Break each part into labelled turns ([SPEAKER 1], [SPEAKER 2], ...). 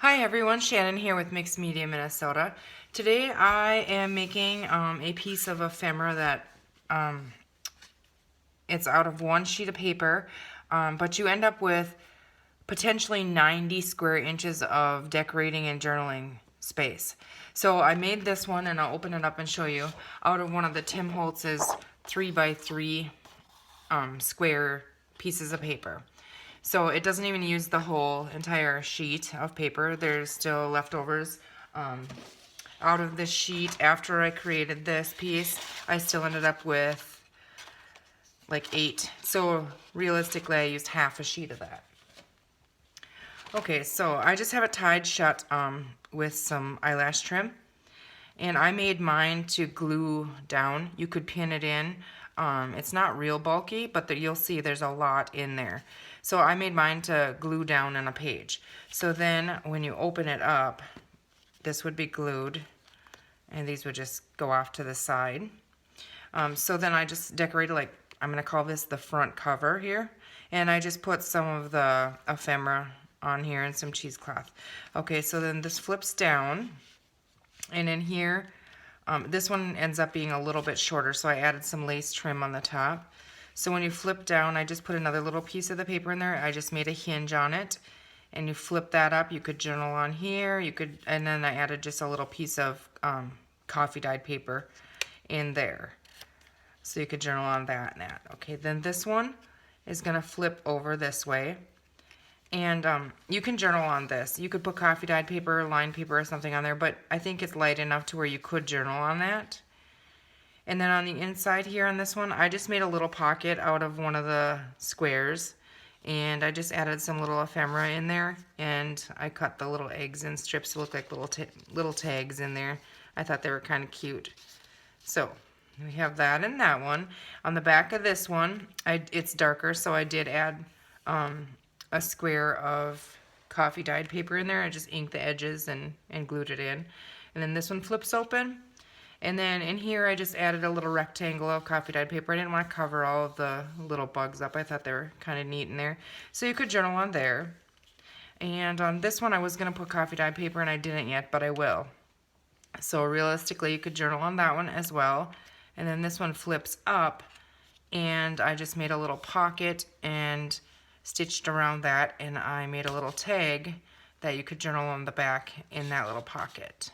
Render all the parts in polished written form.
[SPEAKER 1] Hi everyone, Shannon here with Mixed Media Minnesota. Today I am making a piece of ephemera that it's out of one sheet of paper, but you end up with potentially 90 square inches of decorating and journaling space. So I made this one, and I'll open it up and show you, out of one of the Tim Holtz's 3x3 square pieces of paper. So it doesn't even use the whole entire sheet of paper. There's still leftovers out of this sheet. After I created this piece, I still ended up with like 8. So realistically, I used half a sheet of that. Okay, so I just have it tied shut with some eyelash trim. And I made mine to glue down. You could pin it in. It's not real bulky, but you'll see there's a lot in there. So I made mine to glue down on a page. So then when you open it up, this would be glued, and these would just go off to the side. So then I just decorated, like, I'm going to call this the front cover here. And I just put some of the ephemera on here and some cheesecloth. Okay, so then this flips down. And in here, this one ends up being a little bit shorter, so I added some lace trim on the top. So when you flip down, I just put another little piece of the paper in there. I just made a hinge on it, and you flip that up. You could journal on here. You could, and then I added just a little piece of coffee dyed paper in there, so you could journal on that and that. Okay, then this one is gonna flip over this way. And you can journal on this. You could put coffee dyed paper, lined paper, or something on there, but I think it's light enough to where you could journal on that. And then on the inside here on this one, I just made a little pocket out of one of the squares, and I just added some little ephemera in there, and I cut the little eggs in strips to look like little tags in there. I thought they were kind of cute. So we have that in that one. On the back of this one, it's darker, so I did add a square of coffee dyed paper in there. I just inked the edges and glued it in. And then this one flips open. And then in here I just added a little rectangle of coffee dyed paper. I didn't want to cover all of the little bugs up. I thought they were kind of neat in there. So you could journal on there. And on this one I was going to put coffee dyed paper, and I didn't yet, but I will. So realistically you could journal on that one as well. And then this one flips up, and I just made a little pocket and stitched around that, and I made a little tag that you could journal on the back in that little pocket.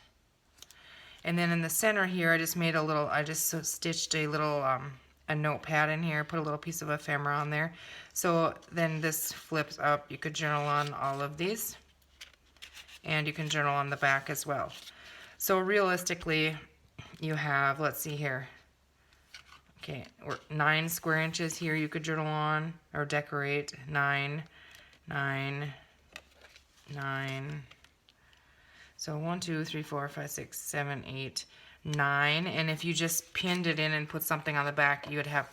[SPEAKER 1] And then in the center here, I just stitched a little a notepad in here, put a little piece of ephemera on there. So then this flips up. You could journal on all of these, and you can journal on the back as well. So realistically, you have, let's see here. Okay, 9 square inches here you could journal on or decorate. 9, 9, 9. So 1, 2, 3, 4, 5, 6, 7, 8, 9. And if you just pinned it in and put something on the back, you would have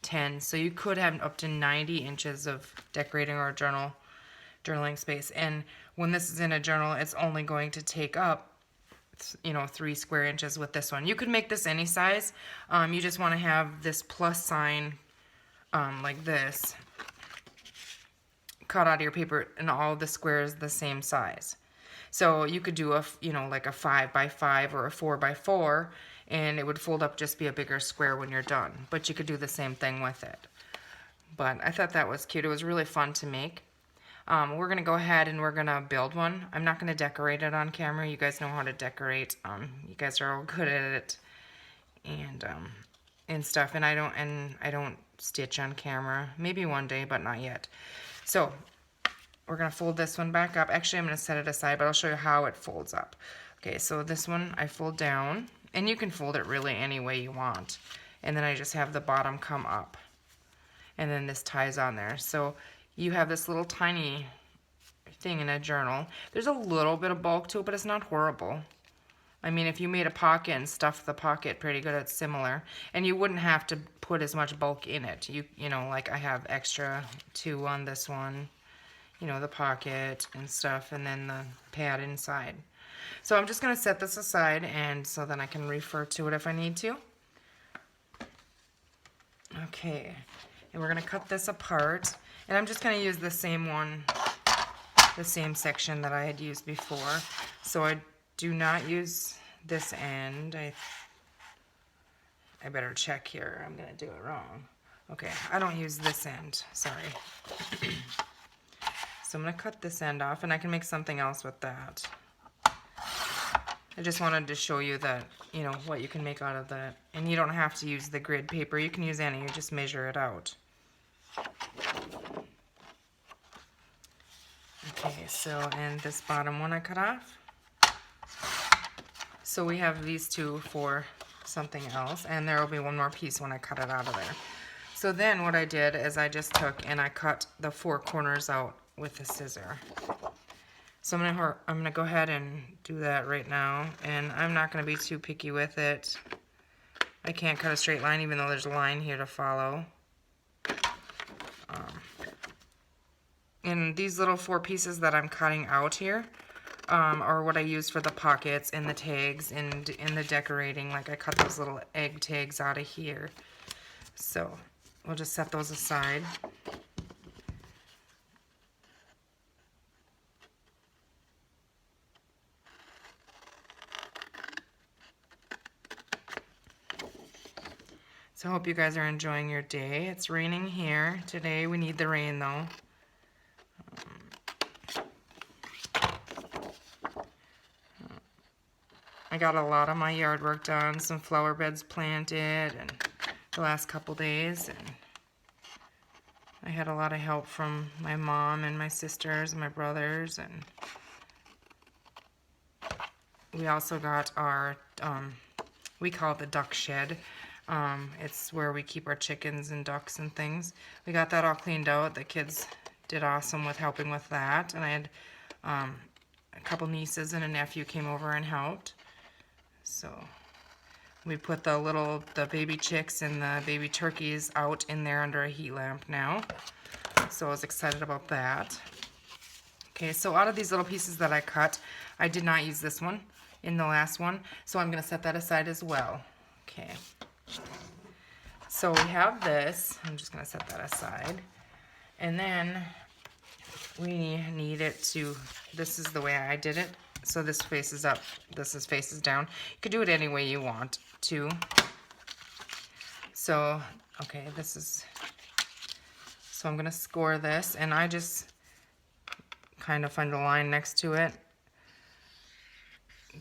[SPEAKER 1] 10. So you could have up to 90 inches of decorating or journaling space. And when this is in a journal, it's only going to take up 3 square inches with this one. You could make this any size. You just want to have this plus sign like this cut out of your paper, and all the squares the same size. So you could do like a 5x5 or a 4x4, and it would fold up, just be a bigger square when you're done. But you could do the same thing with it. But I thought that was cute. It was really fun to make. We're going to go ahead and we're going to build one. I'm not going to decorate it on camera. You guys know how to decorate. You guys are all good at it and stuff. And I don't stitch on camera. Maybe one day, but not yet. So we're going to fold this one back up. Actually, I'm going to set it aside, but I'll show you how it folds up. Okay, so this one I fold down, and you can fold it really any way you want. And then I just have the bottom come up. And then this ties on there. So you have this little tiny thing in a journal. There's a little bit of bulk to it, but it's not horrible. I mean, if you made a pocket and stuffed the pocket pretty good, it's similar. And you wouldn't have to put as much bulk in it. You know, like I have extra 2 on this one, the pocket and stuff, and then the pad inside. So I'm just going to set this aside, and so then I can refer to it if I need to. Okay, and we're going to cut this apart. And I'm just going to use the same one the same section that I had used before. So I do not use this end. I better check here. I'm gonna do it wrong. Okay, I don't use this end, sorry. So I'm gonna cut this end off, and I can make something else with that. I just wanted to show you that, you know, what you can make out of that. And you don't have to use the grid paper. You can use any. You just measure it out. Okay, so, and this bottom one I cut off. So we have these two for something else, and there will be one more piece when I cut it out of there. So then what I did is I just took and I cut the 4 corners out with the scissor. So I'm gonna go ahead and do that right now, and I'm not gonna be too picky with it. I can't cut a straight line even though there's a line here to follow. And these little 4 pieces that I'm cutting out here are what I use for the pockets and the tags and in the decorating. Like I cut those little egg tags out of here. So we'll just set those aside. So I hope you guys are enjoying your day. It's raining here today. We need the rain though. I got a lot of my yard work done, some flower beds planted and the last couple days, and I had a lot of help from my mom and my sisters and my brothers, and we also got our, we call it the duck shed. It's where we keep our chickens and ducks and things. We got that all cleaned out. The kids did awesome with helping with that, and I had a couple nieces and a nephew came over and helped. So we put the baby chicks and the baby turkeys out in there under a heat lamp now. So I was excited about that. Okay, so out of these little pieces that I cut, I did not use this one in the last one, so I'm going to set that aside as well. Okay. So we have this. I'm just going to set that aside. And then we need it to, this is the way I did it. So this faces up, this is faces down. You could do it any way you want to. So, okay, this is, so I'm going to score this, and I just kind of find a line next to it.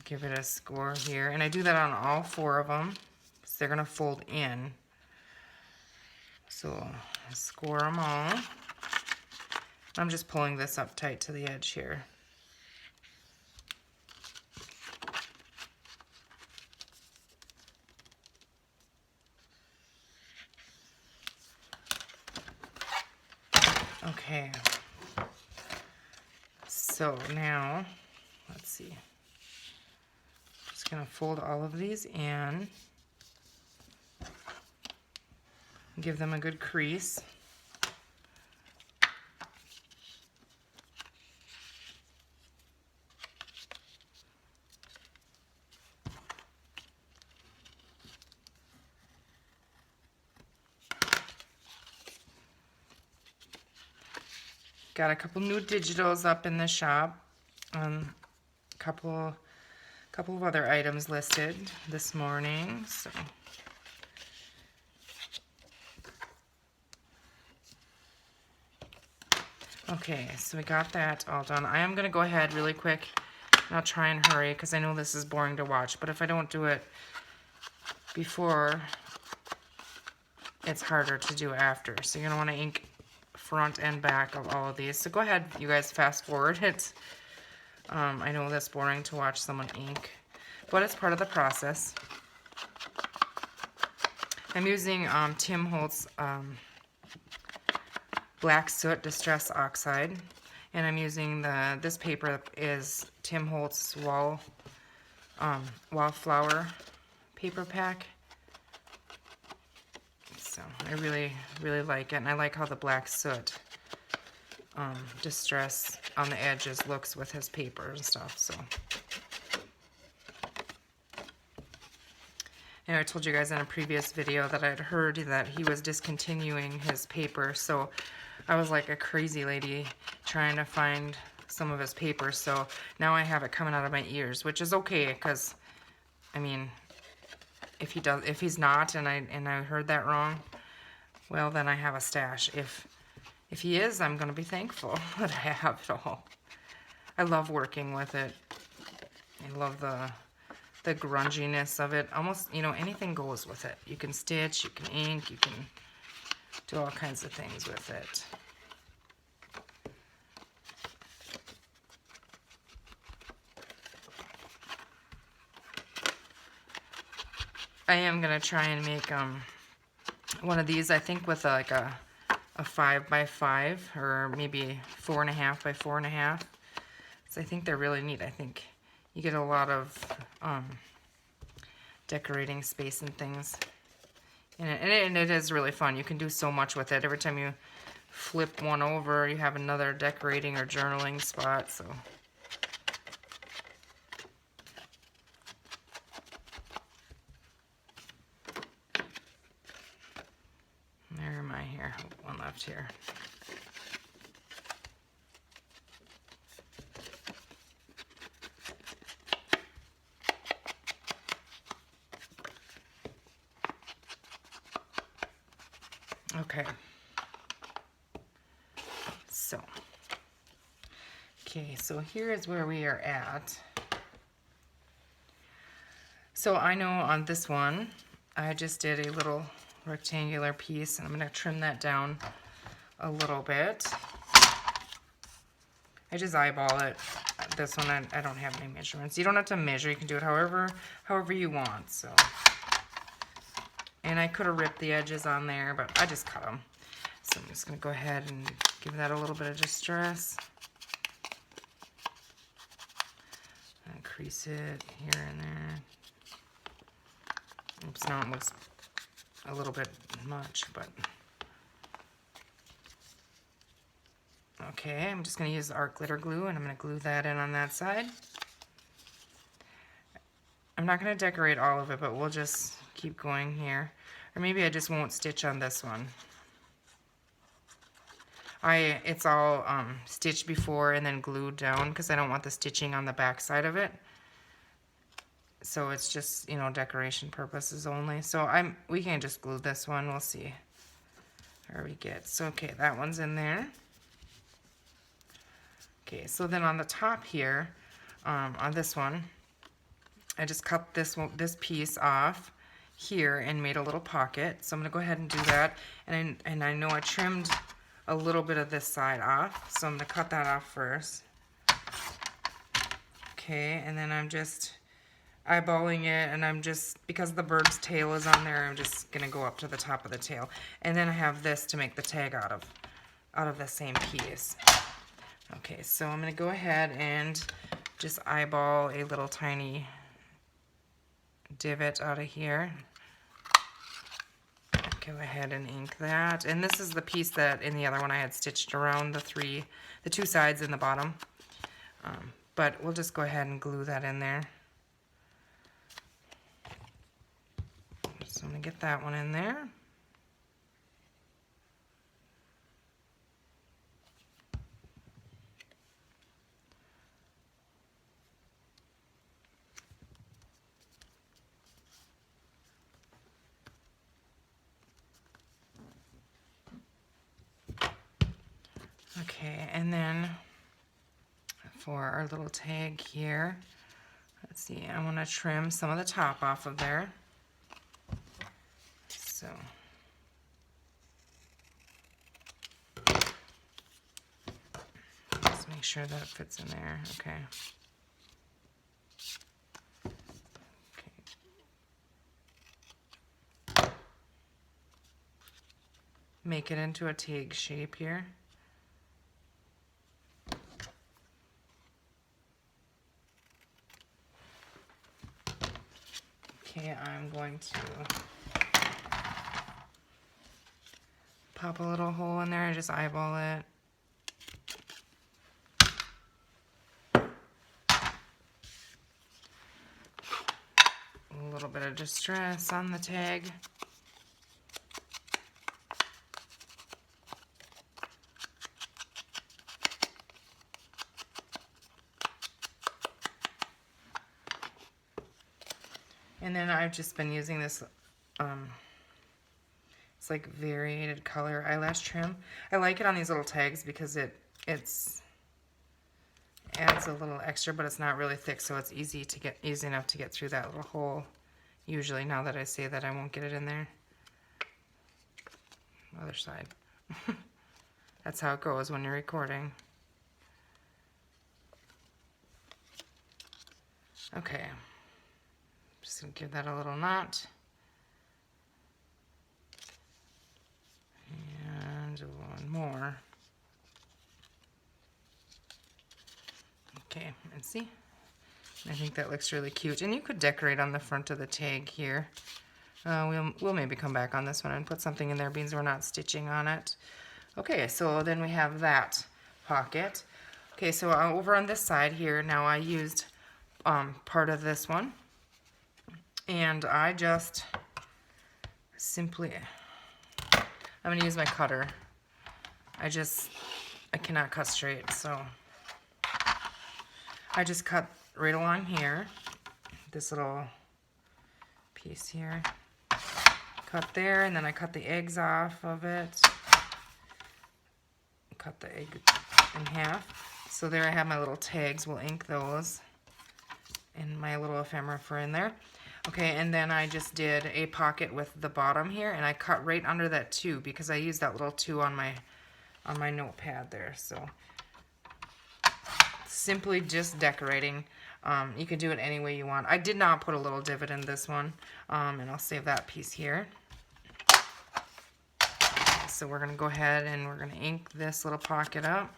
[SPEAKER 1] Give it a score here. And I do that on all 4 of them, because they're going to fold in. So score them all. I'm just pulling this up tight to the edge here. Okay, so now, let's see, just going to fold all of these in, give them a good crease. Got a couple new digitals up in the shop. Couple of other items listed this morning. So okay, so we got that all done. I am gonna go ahead really quick. I'll try and hurry because I know this is boring to watch, but if I don't do it before, it's harder to do after. So you're gonna want to ink front and back of all of these. So go ahead, you guys, fast forward. It's I know that's boring to watch someone ink, but it's part of the process. I'm using Tim Holtz Black Soot Distress Oxide, and I'm using this paper is Tim Holtz Wallflower paper pack. So I really like it, and I like how the black soot distress on the edges looks with his paper and stuff. So, and I told you guys in a previous video that I'd heard that he was discontinuing his paper, so I was like a crazy lady trying to find some of his papers, so now I have it coming out of my ears, which is okay, because, I mean, if he's not, and I heard that wrong, well, then I have a stash. If he is, I'm going to be thankful that I have it all. I love working with it. I love the grunginess of it. Almost, you know, anything goes with it. You can stitch, you can ink, you can do all kinds of things with it. I am going to try and make one of these, I think, with like a 5x5 or maybe 4.5 by 4.5. So I think they're really neat. I think you get a lot of decorating space and things. And it is really fun. You can do so much with it. Every time you flip one over, you have another decorating or journaling spot. So there am I here. One left here. Okay. So here is where we are at. So I know on this one, I just did a little rectangular piece, and I'm going to trim that down a little bit. I just eyeball it. This one, I don't have any measurements. You don't have to measure. You can do it however you want. So, and I could have ripped the edges on there, but I just cut them. So I'm just going to go ahead and give that a little bit of distress. And crease it here and there. Oops, now it looks a little bit much, but okay, I'm just going to use art glitter glue, and I'm going to glue that in on that side. I'm not going to decorate all of it, but we'll just keep going here. Or maybe I just won't stitch on this one. It's all stitched before and then glued down because I don't want the stitching on the back side of it. So it's just, you know, decoration purposes only. So we can just glue this one. We'll see where we get. So okay, that one's in there. Okay, so then on the top here, on this one, I just cut this piece off here and made a little pocket. So I'm gonna go ahead and do that. And I know I trimmed a little bit of this side off, so I'm gonna cut that off first. Okay, and then I'm just eyeballing it, and I'm just, because the bird's tail is on there, I'm just gonna go up to the top of the tail. And then I have this to make the tag out of the same piece. Okay, so I'm gonna go ahead and just eyeball a little tiny divot out of here. Go ahead and ink that. And this is the piece that in the other one I had stitched around the two sides and the bottom. But we'll just go ahead and glue that in there. So I'm going to get that one in there. Okay, and then for our little tag here, let's see, I want to trim some of the top off of there. So just make sure that it fits in there. Okay. Make it into a tag shape here. Okay, I'm going to pop a little hole in there and just eyeball it. A little bit of distress on the tag. And then I've just been using this, it's like variated color eyelash trim. I like it on these little tags because it's adds a little extra, but it's not really thick, so it's easy enough to get through that little hole. Usually, now that I say that, I won't get it in there. Other side. That's how it goes when you're recording. Okay. Just gonna give that a little knot. And one more. Okay, and see? I think that looks really cute. And you could decorate on the front of the tag here. We'll maybe come back on this one and put something in there, being we're not stitching on it. Okay, so then we have that pocket. Okay, so over on this side here, now I used part of this one. And I just simply, I'm going to use my cutter. I cannot cut straight, so I just cut right along here, this little piece here. Cut there, and then I cut the eggs off of it. Cut the egg in half. So there I have my little tags. We'll ink those. And my little ephemera for in there. Okay, and then I just did a pocket with the bottom here, and I cut right under that 2 because I used that little 2 on my notepad there. So simply just decorating. You can do it any way you want. I did not put a little divot in this one, and I'll save that piece here. So we're going to go ahead and we're going to ink this little pocket up.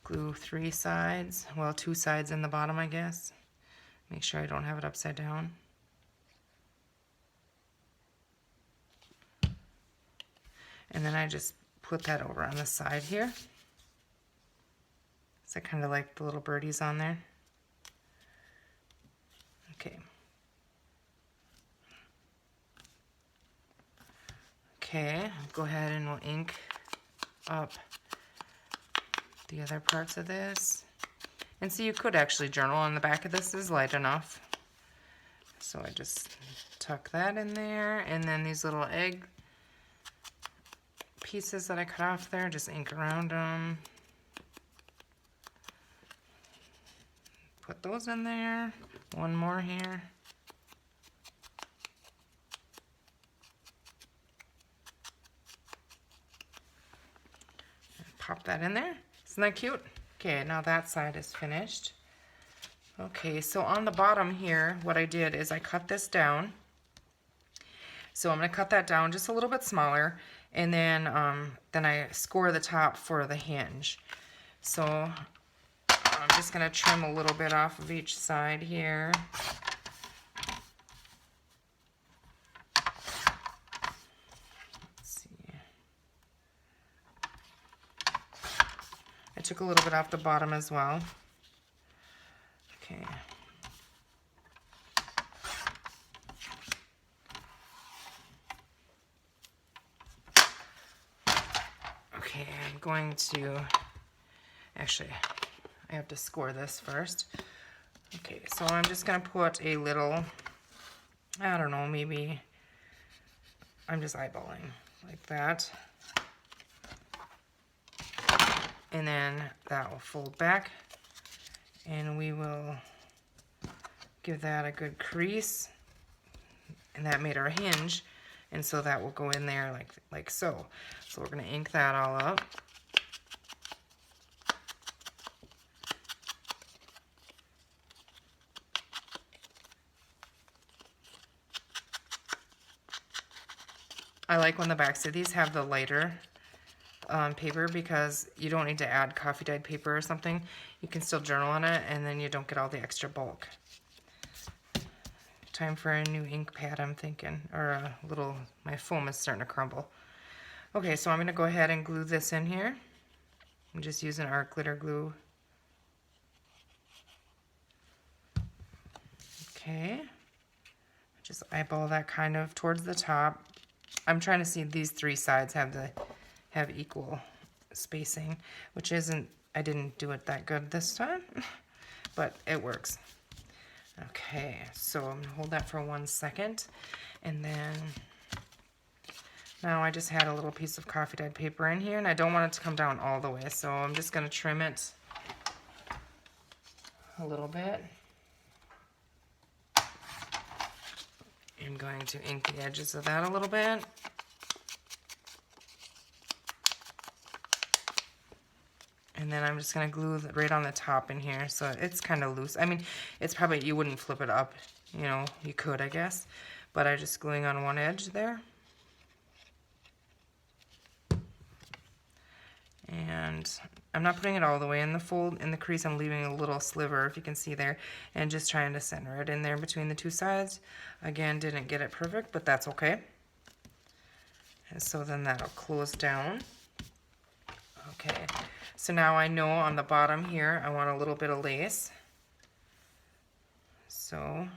[SPEAKER 1] Glue 3 sides, well, 2 sides in the bottom, I guess. Make sure I don't have it upside down. And then I just put that over on the side here. So I kind of like the little birdies on there. Okay. Okay, go ahead and we'll ink up the other parts of this. And see, you could actually journal on the back of this. Is light enough. So I just tuck that in there, and then these little egg pieces that I cut off there, just ink around them. Put those in there. One more here. Pop that in there. Isn't that cute? Okay, now that side is finished. Okay, so on the bottom here, what I did is I cut this down. So I'm going to cut that down just a little bit smaller, and then I score the top for the hinge. So I'm just going to trim a little bit off of each side here. I took a little bit off the bottom as well. Okay. Okay, I'm going to, actually, I have to score this first. Okay, so I'm just going to put a little, I don't know, maybe, I'm just eyeballing like that. And then that will fold back, and we will give that a good crease, and that made our hinge, and so that will go in there like so. So we're going to ink that all up. I like when the backs of these have the lighter paper, because you don't need to add coffee dyed paper or something. You can still journal on it, and then you don't get all the extra bulk. Time for a new ink pad, I'm thinking, or a little, my foam is starting to crumble. Okay, so I'm going to go ahead and glue this in here. I'm just using our glitter glue. Okay, just eyeball that kind of towards the top. I'm trying to see these 3 sides have equal spacing, which isn't I didn't do it that good this time, but it works. Okay, so I'm gonna hold that for 1 second, and then now I just had a little piece of coffee dyed paper in here, and I don't want it to come down all the way, so I'm just gonna trim it a little bit. I'm going to ink the edges of that a little bit. And then I'm just going to glue right on the top in here, so it's kind of loose. I mean, it's probably, you wouldn't flip it up, you know, you could, I guess. But I'm just gluing on one edge there. And I'm not putting it all the way in the fold, in the crease. I'm leaving a little sliver, if you can see there, and just trying to center it in there between the two sides. Again, didn't get it perfect, but that's okay. And so then that'll close down. Okay, so now I know on the bottom here I want a little bit of lace. So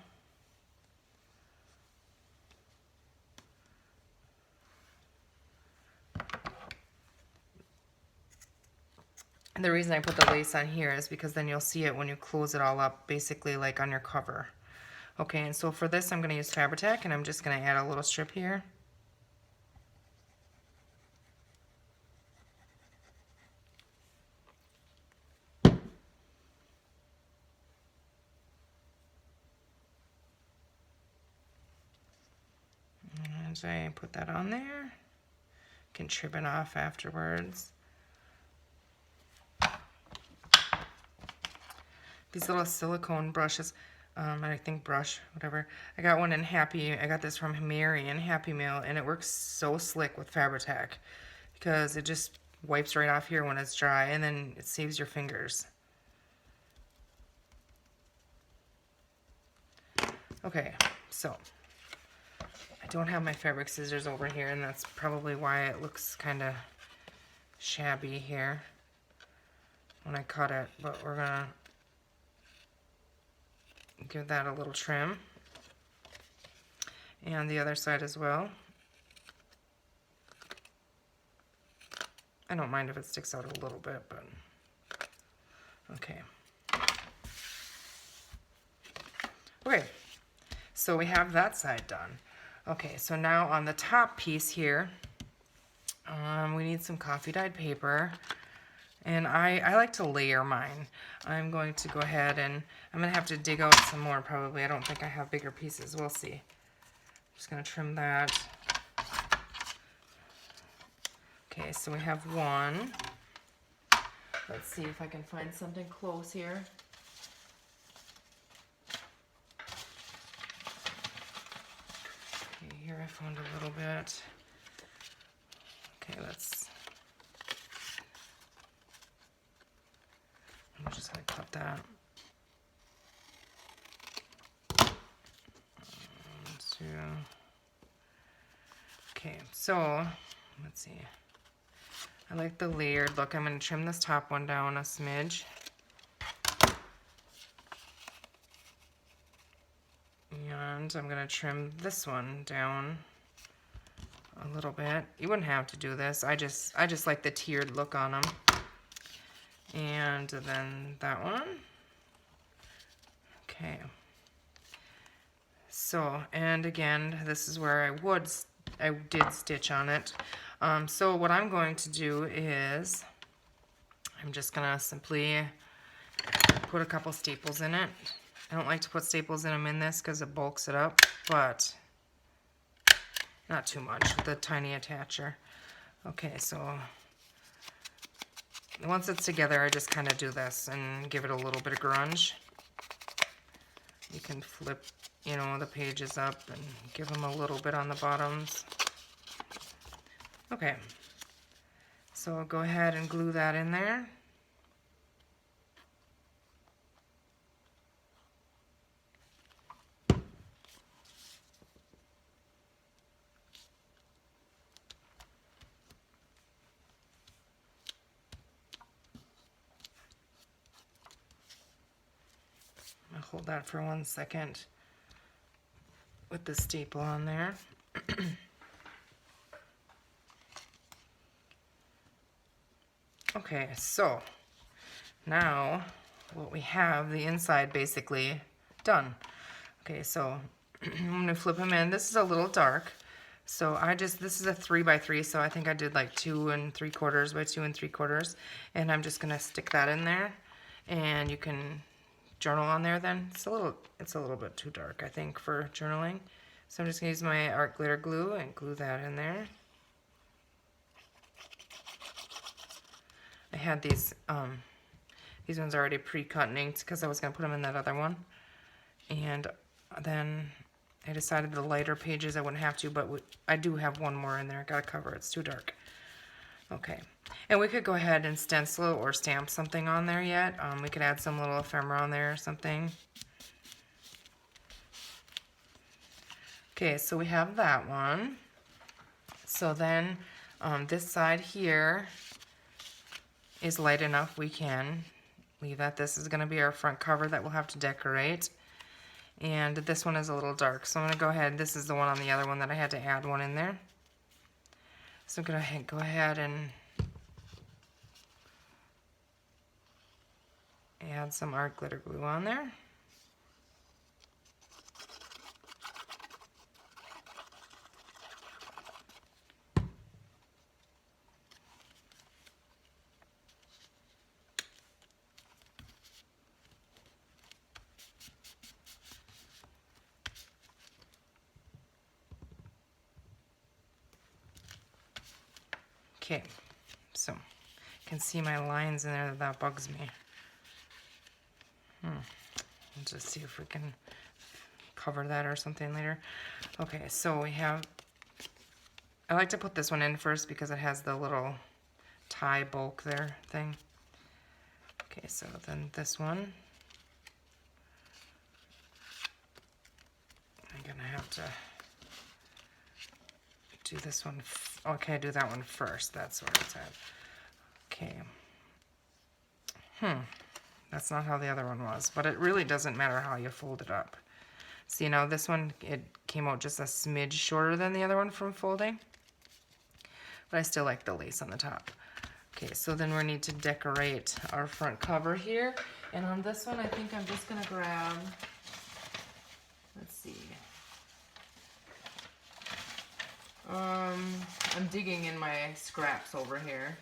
[SPEAKER 1] and the reason I put the lace on here is because then you'll see it when you close it all up, basically like on your cover. Okay, and so for this I'm going to use Fabri-Tac, and I'm just going to add a little strip here. As I put that on there, can trim it off afterwards. These little silicone brushes, I think brush, whatever. I got one in I got this from Mary in Happy Meal, and it works so slick with Fabri-Tac because it just wipes right off here when it's dry, and then it saves your fingers. Okay, so I don't have my fabric scissors over here, and that's probably why it looks kind of shabby here when I cut it, but we're gonna give that a little trim, and the other side as well. I don't mind if it sticks out a little bit, but okay. Okay, so we have that side done. Okay, so now on the top piece here, we need some coffee dyed paper, and I like to layer mine. I'm going to go ahead and I'm going to have to dig out some more probably. I don't think I have bigger pieces. We'll see. Just going to trim that. Okay, so we have one. Let's see if I can find something close here. Okay, here I found a little bit. Okay, I'm just going to cut that. Okay, so let's see. I like the layered look. I'm going to trim this top one down a smidge. And I'm going to trim this one down a little bit. You wouldn't have to do this. I just like the tiered look on them. And then that one. Okay. So, and again, this is where I did stitch on it. So what I'm going to do is I'm just gonna simply put a couple staples in it. I don't like to put staples in them in this because it bulks it up, but not too much with the tiny attacher. Okay, so once it's together, I just kind of do this and give it a little bit of grunge. You can flip, you know, the pages up and give them a little bit on the bottoms. Okay, so I'll go ahead and glue that in there. I'll hold that for 1 second with the staple on there. Okay, so now what we have, the inside basically done. Okay, so I'm going to flip them in. This is a little dark. So this is a 3x3, so I think I did like 2 3/4 by 2 3/4. And I'm just going to stick that in there. And you can journal on there then. It's a little bit too dark, I think, for journaling. So I'm just going to use my art glitter glue and glue that in there. I had these ones already pre-cut and inked because I was going to put them in that other one. And then I decided the lighter pages I wouldn't have to, but I do have one more in there. I gotta cover it. It's too dark. Okay. And we could go ahead and stencil or stamp something on there yet. We could add some little ephemera on there or something. Okay, so we have that one. So then this side here is light enough. We can leave that. This is going to be our front cover that we'll have to decorate. And this one is a little dark, so I'm going to go ahead. This is the one on the other one that I had to add one in there. So I'm going to go ahead and add some art glitter glue on there. Okay, so you can see my lines in there. That bugs me. Let's just see if we can cover that or something later. Okay, so we have, I like to put this one in first because it has the little tie bulk there thing. Okay, so then this one, I'm gonna have to do this one. Okay, do that one first. That's where it's at. Okay. That's not how the other one was, but it really doesn't matter how you fold it up. See, now this one, it came out just a smidge shorter than the other one from folding, but I still like the lace on the top. Okay, so then we need to decorate our front cover here, and on this one, I think I'm just gonna grab, let's see. I'm digging in my scraps over here.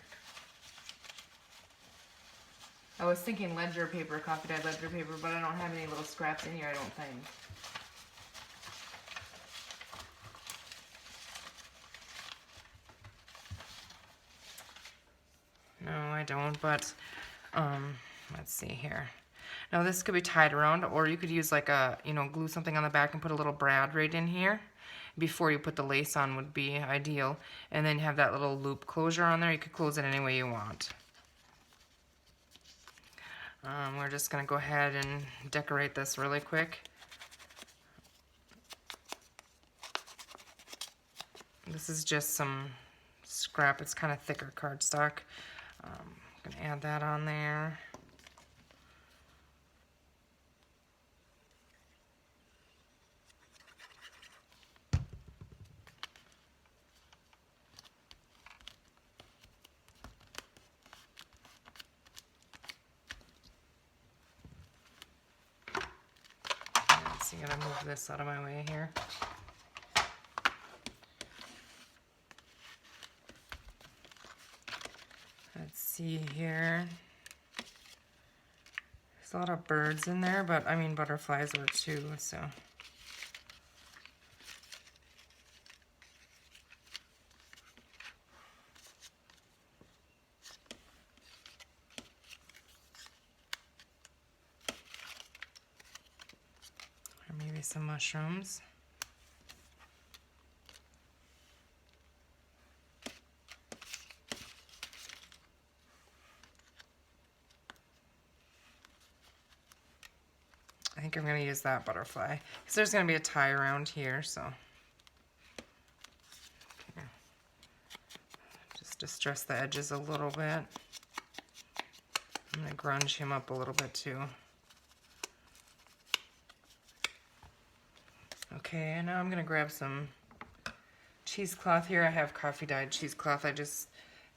[SPEAKER 1] I was thinking ledger paper, coffee dyed ledger paper, but I don't have any little scraps in here, I don't think. No, I don't, but let's see here. Now this could be tied around, or you could use like a, glue something on the back and put a little brad right in here. Before you put the lace on would be ideal. And then have that little loop closure on there. You could close it any way you want. We're just going to go ahead and decorate this really quick. This is just some scrap. It's kind of thicker cardstock. I'm going to add that on there. I'm gonna move this out of my way here. Let's see here. There's a lot of birds in there, but I mean butterflies were too, so. Maybe some mushrooms. I think I'm going to use that butterfly because there's going to be a tie around here, so. Okay. Just distress the edges a little bit. I'm going to grunge him up a little bit too. Okay, and now I'm going to grab some cheesecloth here. I have coffee dyed cheesecloth. It's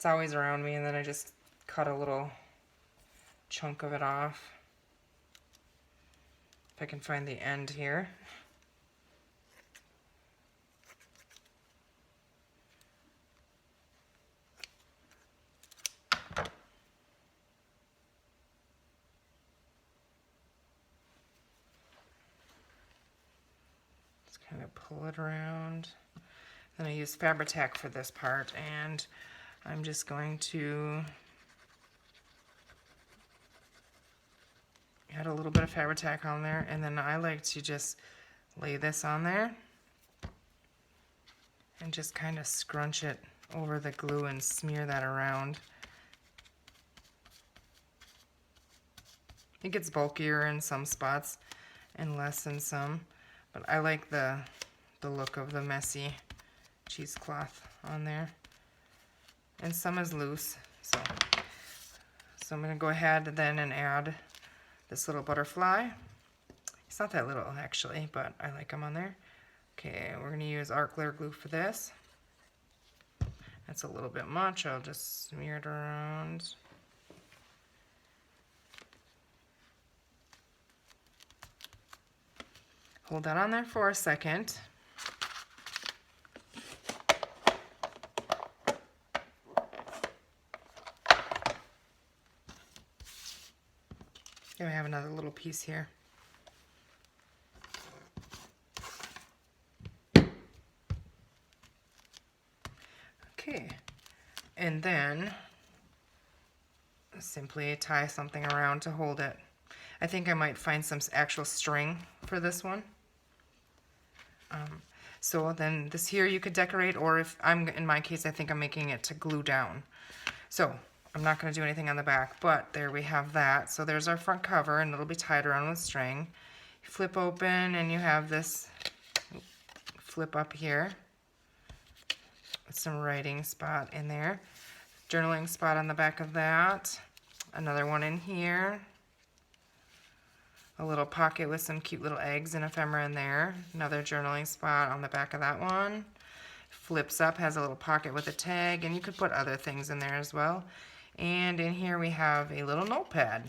[SPEAKER 1] always around me, and then I just cut a little chunk of it off. If I can find the end here. Just kind of pull it around. Then I use Fabri-Tac for this part, and I'm just going to add a little bit of Fabri-Tac on there, and then I like to just lay this on there and just kind of scrunch it over the glue and smear that around. It gets bulkier in some spots and less in some, but I like the look of the messy cheesecloth on there. And some is loose, so I'm going to go ahead then and add this little butterfly. It's not that little actually, but I like them on there. Okay, we're going to use art glare glue for this. That's a little bit much. I'll just smear it around. Hold that on there for a second. Here I have another little piece here. Okay, and then simply tie something around to hold it. I think I might find some actual string for this one. So then this here you could decorate, or if in my case, I think I'm making it to glue down. So I'm not going to do anything on the back, but there we have that. So there's our front cover, and it'll be tied around with string. You flip open, and you have this flip up here with some writing spot in there. Journaling spot on the back of that. Another one in here. A little pocket with some cute little eggs and ephemera in there. Another journaling spot on the back of that one. Flips up, has a little pocket with a tag, and you could put other things in there as well. And in here we have a little notepad.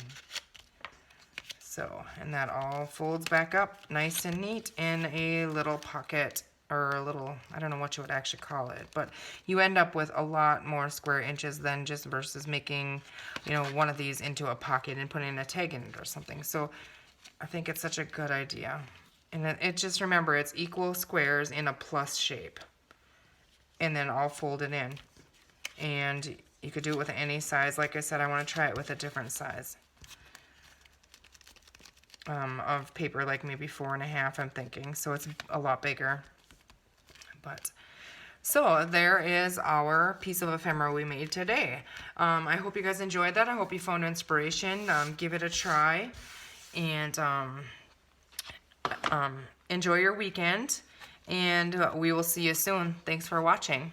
[SPEAKER 1] So, and that all folds back up nice and neat in a little pocket, or a little, I don't know what you would actually call it, but you end up with a lot more square inches than just versus making, you know, one of these into a pocket and putting a tag in it or something. So I think it's such a good idea. And it just, remember, it's equal squares in a plus shape. And then all folded in. And you could do it with any size. Like I said, I want to try it with a different size of paper, like maybe 4.5, I'm thinking. So it's a lot bigger. But so there is our piece of ephemera we made today. I hope you guys enjoyed that. I hope you found inspiration. Give it a try. And enjoy your weekend. And we will see you soon. Thanks for watching.